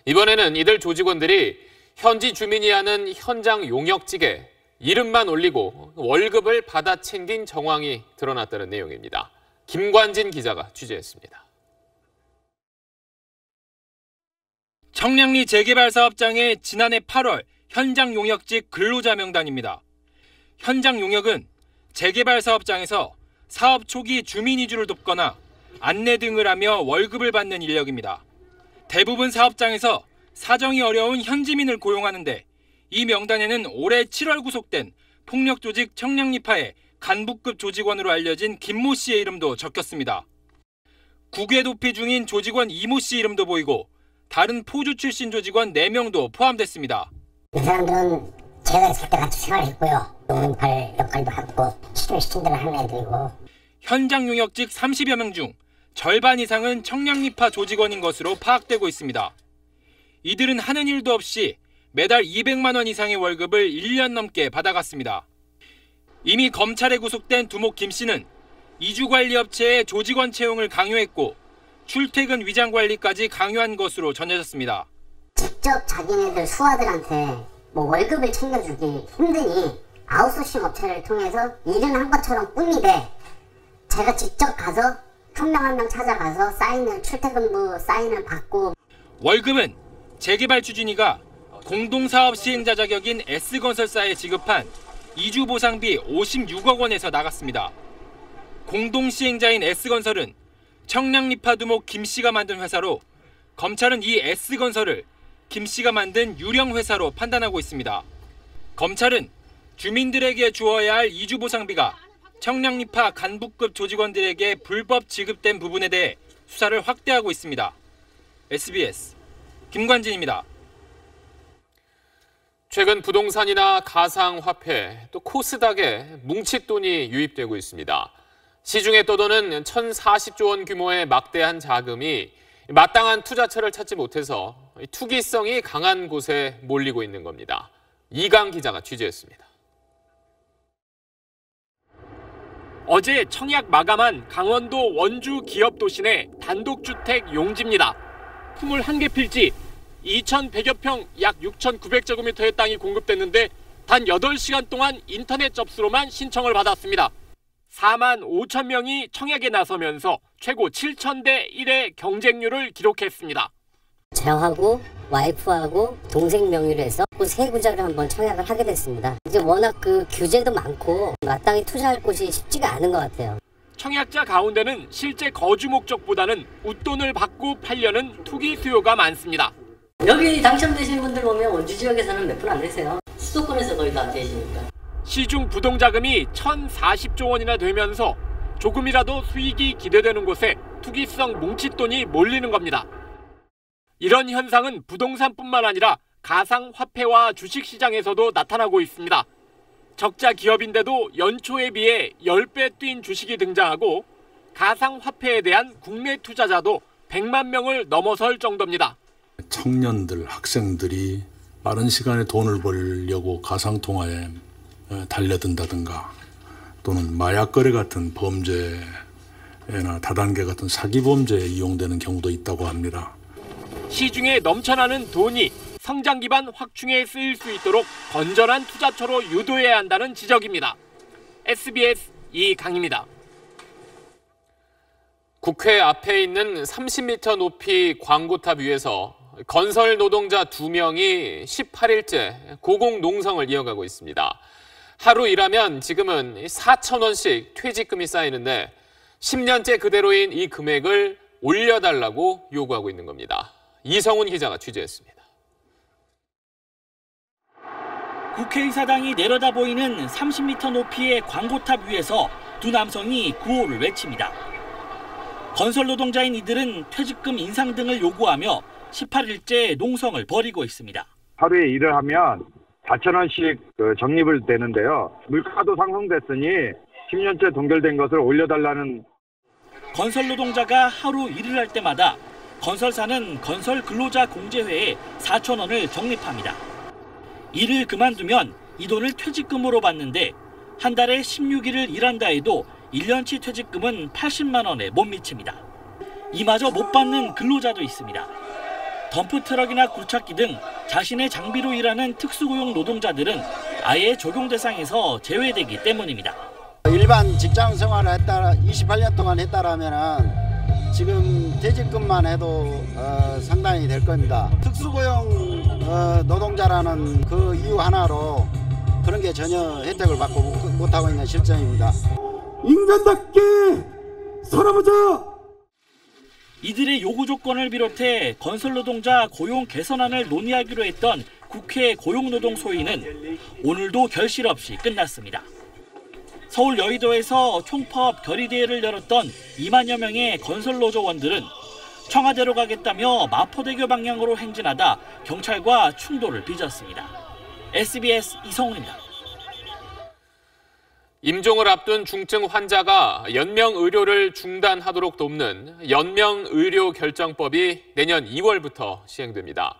이번에는 이들 조직원들이 현지 주민이 하는 현장 용역직에 이름만 올리고 월급을 받아 챙긴 정황이 드러났다는 내용입니다. 김관진 기자가 취재했습니다. 청량리 재개발 사업장의 지난해 8월 현장 용역직 근로자 명단입니다. 현장 용역은 재개발 사업장에서 사업 초기 주민 이주를 돕거나 안내 등을 하며 월급을 받는 인력입니다. 대부분 사업장에서 사정이 어려운 현지민을 고용하는데 이 명단에는 올해 7월 구속된 폭력 조직 청량리파의 간부급 조직원으로 알려진 김모 씨의 이름도 적혔습니다. 국외 도피 중인 조직원 이모 씨 이름도 보이고 다른 포주 출신 조직원 4명도 포함됐습니다. 이 사람들은 제가 있을 때 같이 생활했고요. 용팔 역할도 하고 시킨 대로 하는 애들이고. 현장 용역직 30여 명 중 절반 이상은 청량리파 조직원인 것으로 파악되고 있습니다. 이들은 하는 일도 없이 매달 200만 원 이상의 월급을 1년 넘게 받아갔습니다. 이미 검찰에 구속된 두목 김 씨는 이주관리업체의 조직원 채용을 강요했고 출퇴근 위장 관리까지 강요한 것으로 전해졌습니다. 직접 자기네들 수하들한테 뭐 월급을 챙겨주기 힘드니 아웃소싱 업체를 통해서 일은 한 것처럼 꾸미되 제가 직접 가서 한 명 한 명 찾아가서 출퇴근부 사인을 받고 월급은 재개발 추진위가 공동사업 시행자 자격인 S건설사에 지급한 이주보상비 56억 원에서 나갔습니다. 공동시행자인 S건설은 청량리파 두목 김씨가 만든 회사로 검찰은 이 S건설을 김씨가 만든 유령회사로 판단하고 있습니다. 검찰은 주민들에게 주어야 할 이주보상비가 청량리파 간부급 조직원들에게 불법 지급된 부분에 대해 수사를 확대하고 있습니다. SBS 김관진입니다. 최근 부동산이나 가상화폐, 또 코스닥에 뭉칫돈이 유입되고 있습니다. 시중에 떠도는 1,040조 원 규모의 막대한 자금이 마땅한 투자처를 찾지 못해서 투기성이 강한 곳에 몰리고 있는 겁니다. 이강 기자가 취재했습니다. 어제 청약 마감한 강원도 원주 기업도시 내 단독주택 용지입니다. 21개 필지 2,100여 평 약 6,900제곱미터의 땅이 공급됐는데 단 8시간 동안 인터넷 접수로만 신청을 받았습니다. 4만 5천 명이 청약에 나서면서 최고 7,000대 1의 경쟁률을 기록했습니다. 저하고 와이프하고 동생 명의로 해서 그 세 구자를 한번 청약을 하게 됐습니다. 이제 워낙 그 규제도 많고 마땅히 투자할 곳이 쉽지가 않은 것 같아요. 청약자 가운데는 실제 거주 목적보다는 웃돈을 받고 팔려는 투기 수요가 많습니다. 여기 당첨되신 분들 보면 원주 지역에서는 몇 분 안 되세요. 수도권에서 거의 다 되시니까. 시중 부동자금이 1,040조 원이나 되면서 조금이라도 수익이 기대되는 곳에 투기성 뭉칫돈이 몰리는 겁니다. 이런 현상은 부동산뿐만 아니라 가상화폐와 주식시장에서도 나타나고 있습니다. 적자 기업인데도 연초에 비해 10배 뛴 주식이 등장하고 가상화폐에 대한 국내 투자자도 100만 명을 넘어설 정도입니다. 청년들, 학생들이 빠른 시간에 돈을 벌려고 가상통화에 달려든다든가 또는 마약 거래 같은 범죄나 다단계 같은 사기 범죄에 이용되는 경우도 있다고 합니다. 시중에 넘쳐나는 돈이 성장 기반 확충에 쓰일 수 있도록 건전한 투자처로 유도해야 한다는 지적입니다. SBS 이강입니다. 국회 앞에 있는 30m 높이 광고탑 위에서 건설 노동자 2명이 18일째 고공 농성을 이어가고 있습니다. 하루 일하면 지금은 4,000원씩 퇴직금이 쌓이는데 10년째 그대로인 이 금액을 올려달라고 요구하고 있는 겁니다. 이성훈 기자가 취재했습니다. 국회의사당이 내려다 보이는 30m 높이의 광고탑 위에서 두 남성이 구호를 외칩니다. 건설 노동자인 이들은 퇴직금 인상 등을 요구하며 18일째 농성을 벌이고 있습니다. 하루에 일을 하면 4,000원씩 적립을 되는데요. 물가도 상승됐으니 10년째 동결된 것을 올려달라는. 건설 노동자가 하루 일을 할 때마다 건설사는 건설 근로자 공제회에 4,000원을 적립합니다. 일을 그만두면 이 돈을 퇴직금으로 받는데 한 달에 16일을 일한다 해도 1년치 퇴직금은 80만 원에 못 미칩니다. 이마저 못 받는 근로자도 있습니다. 덤프트럭이나 굴착기 등 자신의 장비로 일하는 특수고용 노동자들은 아예 적용 대상에서 제외되기 때문입니다. 일반 직장 생활을 했다 28년 동안 했다라면은 지금 퇴직금만 해도 상당히 될 겁니다. 특수고용 노동자라는 그 이유 하나로 그런 게 전혀 혜택을 받고 못하고 있는 실정입니다. 인간답게 살아보자! 이들의 요구 조건을 비롯해 건설 노동자 고용 개선안을 논의하기로 했던 국회 고용노동소위는 오늘도 결실 없이 끝났습니다. 서울 여의도에서 총파업 결의대회를 열었던 2만여 명의 건설 노조원들은 청와대로 가겠다며 마포대교 방향으로 행진하다 경찰과 충돌을 빚었습니다. SBS 이성훈입니다. 임종을 앞둔 중증 환자가 연명 의료를 중단하도록 돕는 연명의료결정법이 내년 2월부터 시행됩니다.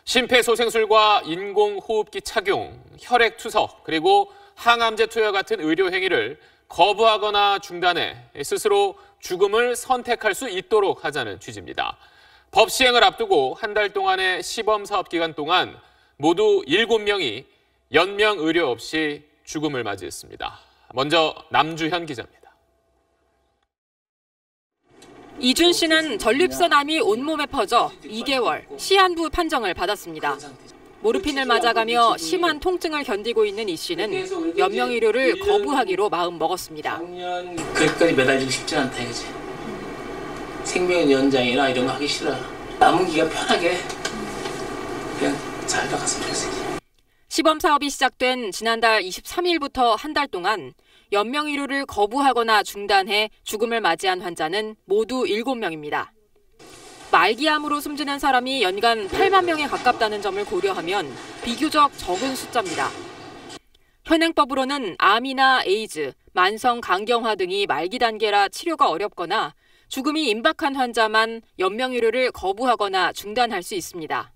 심폐소생술과 인공호흡기 착용, 혈액투석, 그리고 항암제 투여 같은 의료 행위를 거부하거나 중단해 스스로 죽음을 선택할 수 있도록 하자는 취지입니다. 법 시행을 앞두고 한 달 동안의 시범 사업 기간 동안 모두 7명이 연명 의료 없이 죽음을 맞이했습니다. 먼저 남주현 기자입니다. 이준 씨는 전립선암이 온몸에 퍼져 2개월 시한부 판정을 받았습니다. 모르핀을 맞아가며 심한 통증을 견디고 있는 이 씨는 연명 의료를 거부하기로 마음먹었습니다. 그렇게까지 매달리고 싶지 않다 이거지. 생명 연장이나 이런 거 하기 싫어. 남은 기간 편하게 그냥 잘 나갔으면 좋겠어. 시범 사업이 시작된 지난달 23일부터 한 달 동안 연명 의료를 거부하거나 중단해 죽음을 맞이한 환자는 모두 7명입니다. 말기암으로 숨지는 사람이 연간 8만 명에 가깝다는 점을 고려하면 비교적 적은 숫자입니다. 현행법으로는 암이나 에이즈, 만성 간경화 등이 말기 단계라 치료가 어렵거나 죽음이 임박한 환자만 연명 의료를 거부하거나 중단할 수 있습니다.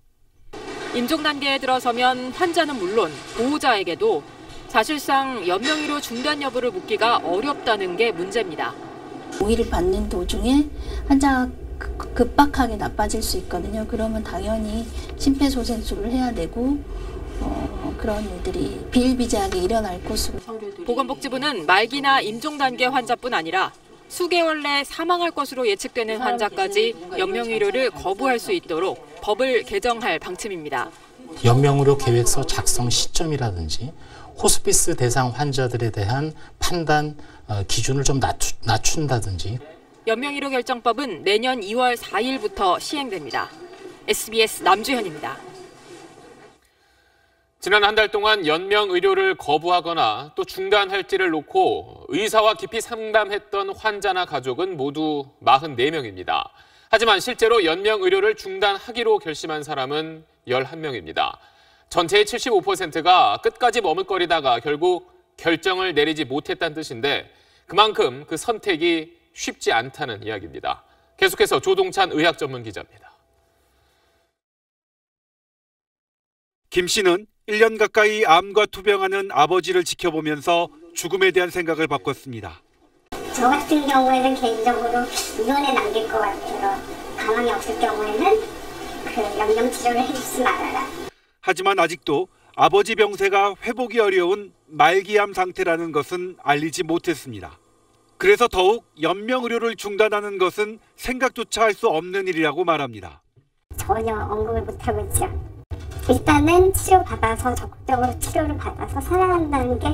임종 단계에 들어서면 환자는 물론 보호자에게도 사실상 연명 의료 중단 여부를 묻기가 어렵다는 게 문제입니다. 모의를 받는 도중에 환자가 급박하게 나빠질 수 있거든요. 그러면 당연히 심폐소생술을 해야 되고 그런 일들이 비일비재하게 일어날 것으로. 보건복지부는 말기나 임종 단계 환자뿐 아니라 수개월 내 사망할 것으로 예측되는 환자까지 연명 의료를 거부할 수 있도록 법을 개정할 방침입니다. 연명 의료 계획서 작성 시점이라든지 호스피스 대상 환자들에 대한 판단 기준을 좀 낮춘다든지. 연명 의료 결정법은 내년 2월 4일부터 시행됩니다. SBS 남주현입니다. 지난 한 달 동안 연명 의료를 거부하거나 또 중단할지를 놓고 의사와 깊이 상담했던 환자나 가족은 모두 44명입니다. 하지만 실제로 연명 의료를 중단하기로 결심한 사람은 11명입니다. 전체의 75%가 끝까지 머뭇거리다가 결국 결정을 내리지 못했다는 뜻인데 그만큼 그 선택이 쉽지 않다는 이야기입니다. 계속해서 조동찬 의학 전문 기자입니다. 김 씨는 1년 가까이 암과 투병하는 아버지를 지켜보면서 죽음에 대한 생각을 바꿨습니다. 저 같은 경우에는 개인적으로 입원에 남길 것 같아요. 가망이 없을 경우에는 그 연명 치료를 해주지 말아라. 하지만 아직도 아버지 병세가 회복이 어려운 말기암 상태라는 것은 알리지 못했습니다. 그래서 더욱 연명 의료를 중단하는 것은 생각조차 할 수 없는 일이라고 말합니다. 전혀 언급을 못하고 있죠. 일단은 치료받아서 적극적으로 치료를 받아서 살아간다는 게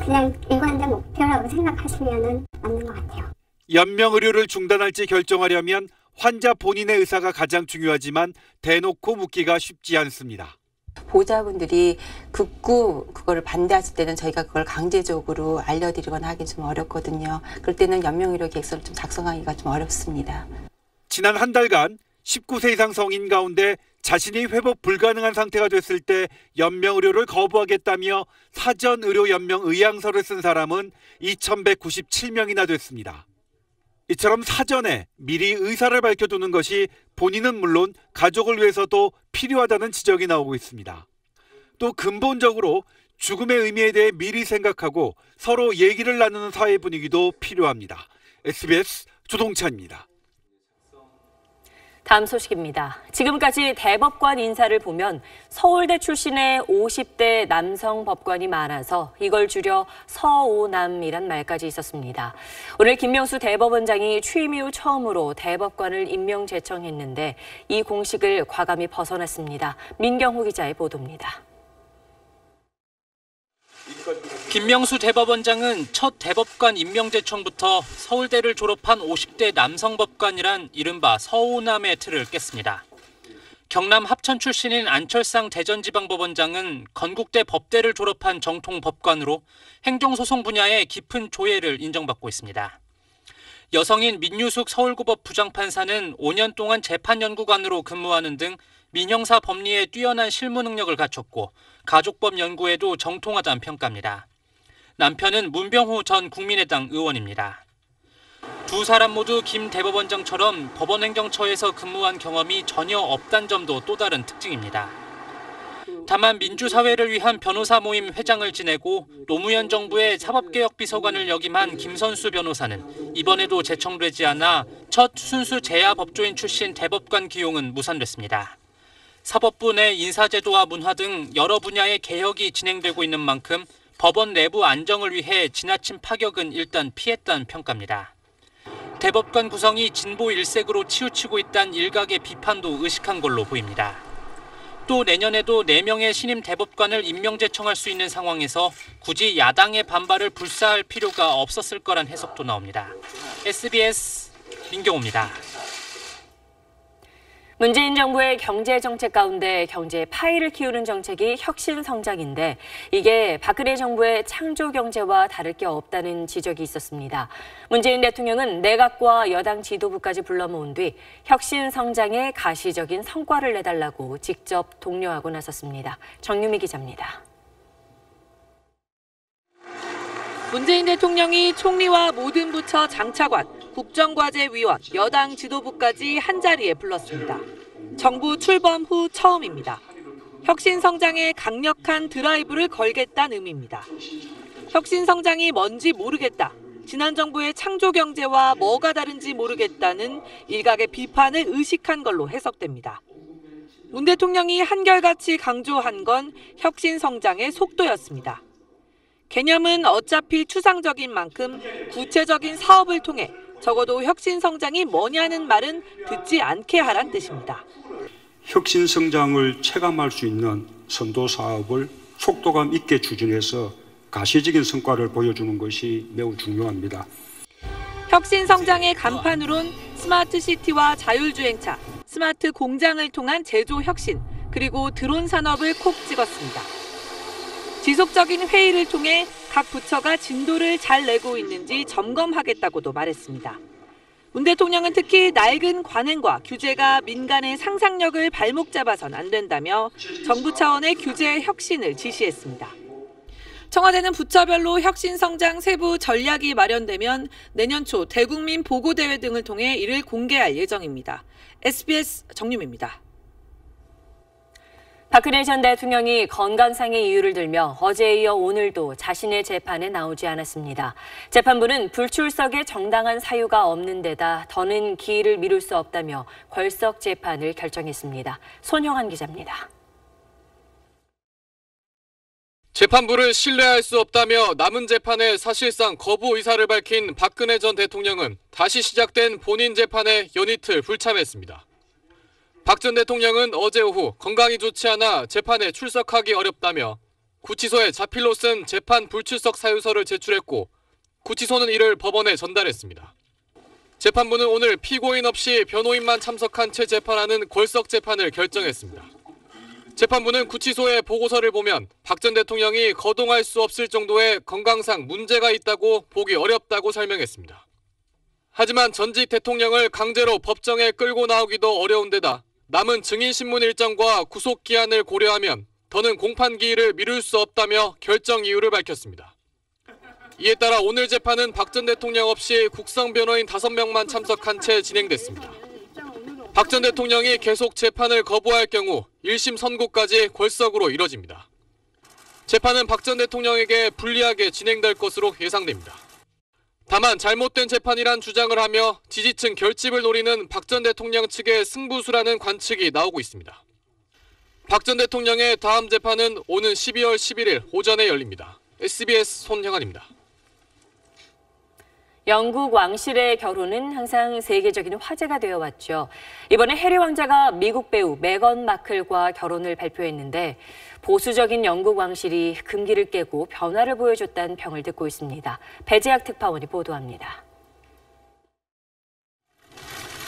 그냥 일관된 목표라고 생각하시면 맞는 것 같아요. 연명 의료를 중단할지 결정하려면 환자 본인의 의사가 가장 중요하지만 대놓고 묻기가 쉽지 않습니다. 보호자분들이 극구 그거를 반대하실 때는 저희가 그걸 강제적으로 알려드리거나 하기 좀 어렵거든요. 그럴 때는 연명의료 계획서를 좀 작성하기가 좀 어렵습니다. 지난 한 달간 19세 이상 성인 가운데 자신이 회복 불가능한 상태가 됐을 때 연명의료를 거부하겠다며 사전의료 연명 의향서를 쓴 사람은 2,197명이나 됐습니다. 이처럼 사전에 미리 의사를 밝혀두는 것이 본인은 물론 가족을 위해서도 필요하다는 지적이 나오고 있습니다. 또 근본적으로 죽음의 의미에 대해 미리 생각하고 서로 얘기를 나누는 사회 분위기도 필요합니다. SBS 조동찬입니다. 다음 소식입니다. 지금까지 대법관 인사를 보면 서울대 출신의 50대 남성 법관이 많아서 이걸 줄여 서오남이란 말까지 있었습니다. 오늘 김명수 대법원장이 취임 이후 처음으로 대법관을 임명 제청했는데 이 공식을 과감히 벗어났습니다. 민경호 기자의 보도입니다. 김명수 대법원장은 첫 대법관 임명 제청부터 서울대를 졸업한 50대 남성 법관이란 이른바 서오남의 틀을 깼습니다. 경남 합천 출신인 안철상 대전지방법원장은 건국대 법대를 졸업한 정통 법관으로 행정소송 분야의 깊은 조예를 인정받고 있습니다. 여성인 민유숙 서울고법 부장판사는 5년 동안 재판연구관으로 근무하는 등 민형사 법리에 뛰어난 실무 능력을 갖췄고 가족법 연구에도 정통하다는 평가입니다. 남편은 문병호 전 국민의당 의원입니다. 두 사람 모두 김 대법원장처럼 법원행정처에서 근무한 경험이 전혀 없다는 점도 또 다른 특징입니다. 다만 민주사회를 위한 변호사 모임 회장을 지내고 노무현 정부의 사법개혁비서관을 역임한 김선수 변호사는 이번에도 제청되지 않아 첫 순수 재야 법조인 출신 대법관 기용은 무산됐습니다. 사법부 내 인사제도와 문화 등 여러 분야의 개혁이 진행되고 있는 만큼 법원 내부 안정을 위해 지나친 파격은 일단 피했다는 평가입니다. 대법관 구성이 진보 일색으로 치우치고 있다는 일각의 비판도 의식한 걸로 보입니다. 또 내년에도 4명의 신임 대법관을 임명 제청할 수 있는 상황에서 굳이 야당의 반발을 불사할 필요가 없었을 거란 해석도 나옵니다. SBS 민경호입니다. 문재인 정부의 경제 정책 가운데 경제 파이를 키우는 정책이 혁신성장인데 이게 박근혜 정부의 창조 경제와 다를 게 없다는 지적이 있었습니다. 문재인 대통령은 내각과 여당 지도부까지 불러 모은 뒤 혁신성장의 가시적인 성과를 내달라고 직접 독려하고 나섰습니다. 정유미 기자입니다. 문재인 대통령이 총리와 모든 부처 장차관, 국정과제위원, 여당 지도부까지 한자리에 불렀습니다. 정부 출범 후 처음입니다. 혁신성장에 강력한 드라이브를 걸겠다는 의미입니다. 혁신성장이 뭔지 모르겠다. 지난 정부의 창조경제와 뭐가 다른지 모르겠다는 일각의 비판을 의식한 걸로 해석됩니다. 문 대통령이 한결같이 강조한 건 혁신성장의 속도였습니다. 개념은 어차피 추상적인 만큼 구체적인 사업을 통해 적어도 혁신성장이 뭐냐는 말은 듣지 않게 하란 뜻입니다. 혁신성장을 체감할 수 있는 선도 사업을 속도감 있게 추진해서 가시적인 성과를 보여주는 것이 매우 중요합니다. 혁신성장의 간판으론 스마트시티와 자율주행차, 스마트 공장을 통한 제조 혁신, 그리고 드론 산업을 콕 찍었습니다. 지속적인 회의를 통해 각 부처가 진도를 잘 내고 있는지 점검하겠다고도 말했습니다. 문 대통령은 특히 낡은 관행과 규제가 민간의 상상력을 발목 잡아선 안 된다며 정부 차원의 규제 혁신을 지시했습니다. 청와대는 부처별로 혁신성장 세부 전략이 마련되면 내년 초 대국민 보고대회 등을 통해 이를 공개할 예정입니다. SBS 정유미입니다. 박근혜 전 대통령이 건강상의 이유를 들며 어제에 이어 오늘도 자신의 재판에 나오지 않았습니다. 재판부는 불출석에 정당한 사유가 없는 데다 더는 기일을 미룰 수 없다며 궐석 재판을 결정했습니다. 손영한 기자입니다. 재판부를 신뢰할 수 없다며 남은 재판에 사실상 거부 의사를 밝힌 박근혜 전 대통령은 다시 시작된 본인 재판에 연이틀 불참했습니다. 박 전 대통령은 어제 오후 건강이 좋지 않아 재판에 출석하기 어렵다며 구치소에 자필로 쓴 재판 불출석 사유서를 제출했고 구치소는 이를 법원에 전달했습니다. 재판부는 오늘 피고인 없이 변호인만 참석한 채 재판하는 궐석 재판을 결정했습니다. 재판부는 구치소의 보고서를 보면 박 전 대통령이 거동할 수 없을 정도의 건강상 문제가 있다고 보기 어렵다고 설명했습니다. 하지만 전직 대통령을 강제로 법정에 끌고 나오기도 어려운 데다 남은 증인신문 일정과 구속기한을 고려하면 더는 공판기일을 미룰 수 없다며 결정 이유를 밝혔습니다. 이에 따라 오늘 재판은 박 전 대통령 없이 국성 변호인 5명만 참석한 채 진행됐습니다. 박 전 대통령이 계속 재판을 거부할 경우 1심 선고까지 궐석으로 이뤄집니다. 재판은 박 전 대통령에게 불리하게 진행될 것으로 예상됩니다. 다만 잘못된 재판이란 주장을 하며 지지층 결집을 노리는 박 전 대통령 측의 승부수라는 관측이 나오고 있습니다. 박 전 대통령의 다음 재판은 오는 12월 11일 오전에 열립니다. SBS 손형환입니다. 영국 왕실의 결혼은 항상 세계적인 화제가 되어왔죠. 이번에 해리 왕자가 미국 배우 메건 마클과 결혼을 발표했는데 보수적인 영국 왕실이 금기를 깨고 변화를 보여줬다는 평을 듣고 있습니다. 배재학 특파원이 보도합니다.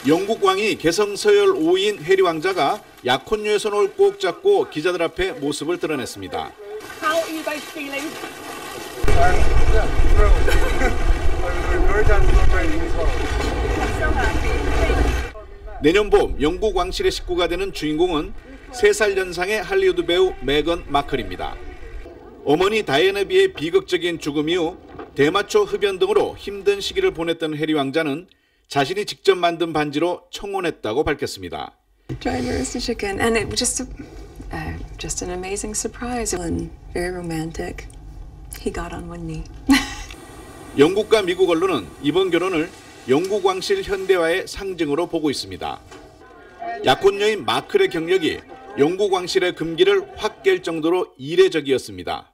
영국 왕이 개성 서열 5인 해리 왕자가 약혼녀의 손을 꼭 잡고 기자들 앞에 모습을 드러냈습니다. How are you both feeling? 내년 봄 영국 왕실의 식구가 되는 주인공은 3살 연상의 할리우드 배우 메건 마클입니다. 어머니 다이애나에 비해 비극적인 죽음 이후 대마초 흡연 등으로 힘든 시기를 보냈던 해리 왕자는 자신이 직접 만든 반지로 청혼했다고 밝혔습니다. Dry roasted chicken, and it was just an amazing surprise and very romantic. He got on one knee. 영국과 미국 언론은 이번 결혼을 영국 왕실 현대화의 상징으로 보고 있습니다. 약혼 여인 마클의 경력이 영국 왕실의 금기를 확 깰 정도로 이례적이었습니다.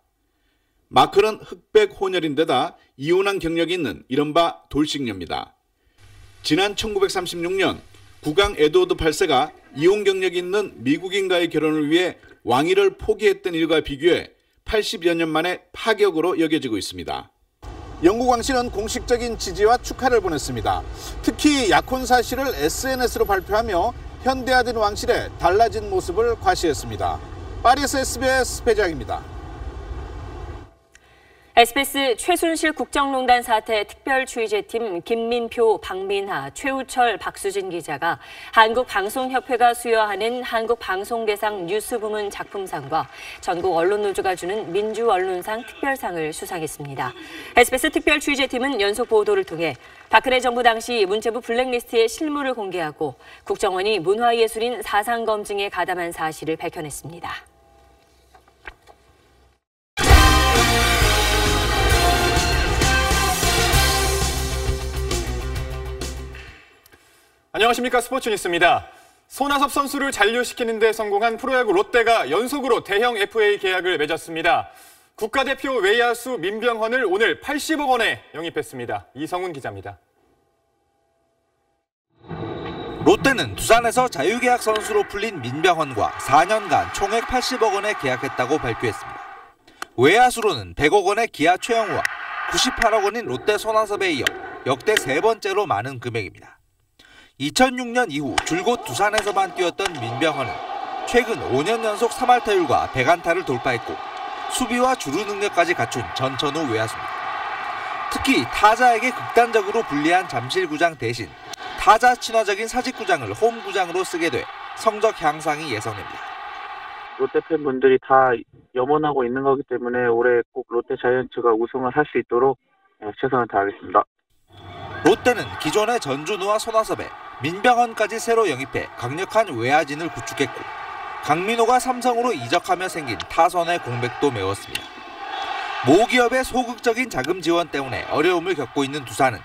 마클은 흑백 혼혈인데다 이혼한 경력이 있는 이른바 돌싱녀입니다. 지난 1936년 국왕 에드워드 8세가 이혼 경력이 있는 미국인과의 결혼을 위해 왕위를 포기했던 일과 비교해 80여 년 만에 파격으로 여겨지고 있습니다. 영국 왕실은 공식적인 지지와 축하를 보냈습니다. 특히 약혼 사실을 SNS로 발표하며 현대화된 왕실의 달라진 모습을 과시했습니다. 파리에서 SBS 배작입니다. SBS 최순실 국정농단 사태 특별 취재팀 김민표, 박민하, 최우철, 박수진 기자가 한국방송협회가 수여하는 한국방송대상 뉴스부문 작품상과 전국 언론노조가 주는 민주언론상 특별상을 수상했습니다. SBS 특별 취재팀은 연속 보도를 통해 박근혜 정부 당시 문체부 블랙리스트의 실무를 공개하고 국정원이 문화예술인 사상검증에 가담한 사실을 밝혀냈습니다. 안녕하십니까. 스포츠 뉴스입니다. 손아섭 선수를 잔류시키는 데 성공한 프로야구 롯데가 연속으로 대형 FA 계약을 맺었습니다. 국가대표 외야수 민병헌을 오늘 80억 원에 영입했습니다. 이성훈 기자입니다. 롯데는 두산에서 자유계약 선수로 풀린 민병헌과 4년간 총액 80억 원에 계약했다고 발표했습니다. 외야수로는 100억 원의 기아 최영우와 98억 원인 롯데 손아섭에 이어 역대 세 번째로 많은 금액입니다. 2006년 이후 줄곧 두산에서만 뛰었던 민병헌은 최근 5년 연속 3할타율과 100안타를 돌파했고 수비와 주루 능력까지 갖춘 전천후 외야수입니다. 특히 타자에게 극단적으로 불리한 잠실구장 대신 타자 친화적인 사직구장을 홈구장으로 쓰게 돼 성적 향상이 예상됩니다. 롯데 팬분들이 다 염원하고 있는 거기 때문에 올해 꼭 롯데 자이언츠가 우승을 할 수 있도록 최선을 다하겠습니다. 롯데는 기존의 전준우와 손아섭에 민병헌까지 새로 영입해 강력한 외야진을 구축했고 강민호가 삼성으로 이적하며 생긴 타선의 공백도 메웠습니다. 모 기업의 소극적인 자금 지원 때문에 어려움을 겪고 있는 두산은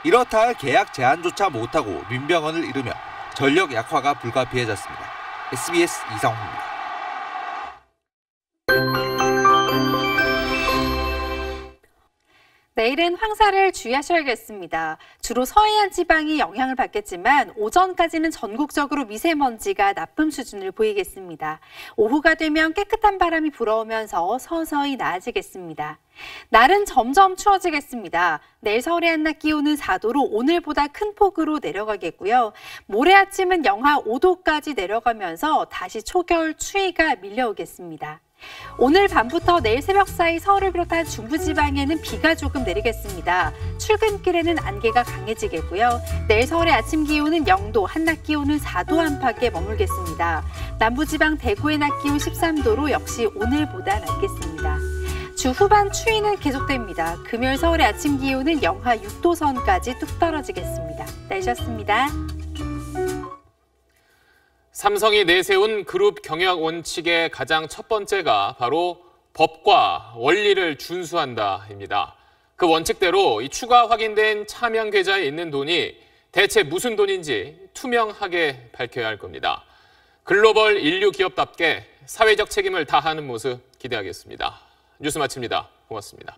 이렇다 할 계약 제한조차 못하고 민병헌을 잃으며 전력 약화가 불가피해졌습니다. SBS 이상호입니다. 내일은 황사를 주의하셔야겠습니다. 주로 서해안 지방이 영향을 받겠지만 오전까지는 전국적으로 미세먼지가 나쁨 수준을 보이겠습니다. 오후가 되면 깨끗한 바람이 불어오면서 서서히 나아지겠습니다. 날은 점점 추워지겠습니다. 내일 서울의 한낮 기온은 4도로 오늘보다 큰 폭으로 내려가겠고요. 모레 아침은 영하 5도까지 내려가면서 다시 초겨울 추위가 밀려오겠습니다. 오늘 밤부터 내일 새벽 사이 서울을 비롯한 중부지방에는 비가 조금 내리겠습니다. 출근길에는 안개가 강해지겠고요. 내일 서울의 아침 기온은 0도, 한낮 기온은 4도 안팎에 머물겠습니다. 남부지방 대구의 낮 기온 13도로 역시 오늘보다 낮겠습니다. 주 후반 추위는 계속됩니다. 금요일 서울의 아침 기온은 영하 6도 선까지 뚝 떨어지겠습니다. 날씨였습니다. 삼성이 내세운 그룹 경영 원칙의 가장 첫 번째가 바로 법과 원리를 준수한다입니다. 그 원칙대로 이 추가 확인된 차명 계좌에 있는 돈이 대체 무슨 돈인지 투명하게 밝혀야 할 겁니다. 글로벌 인류 기업답게 사회적 책임을 다하는 모습 기대하겠습니다. 뉴스 마칩니다. 고맙습니다.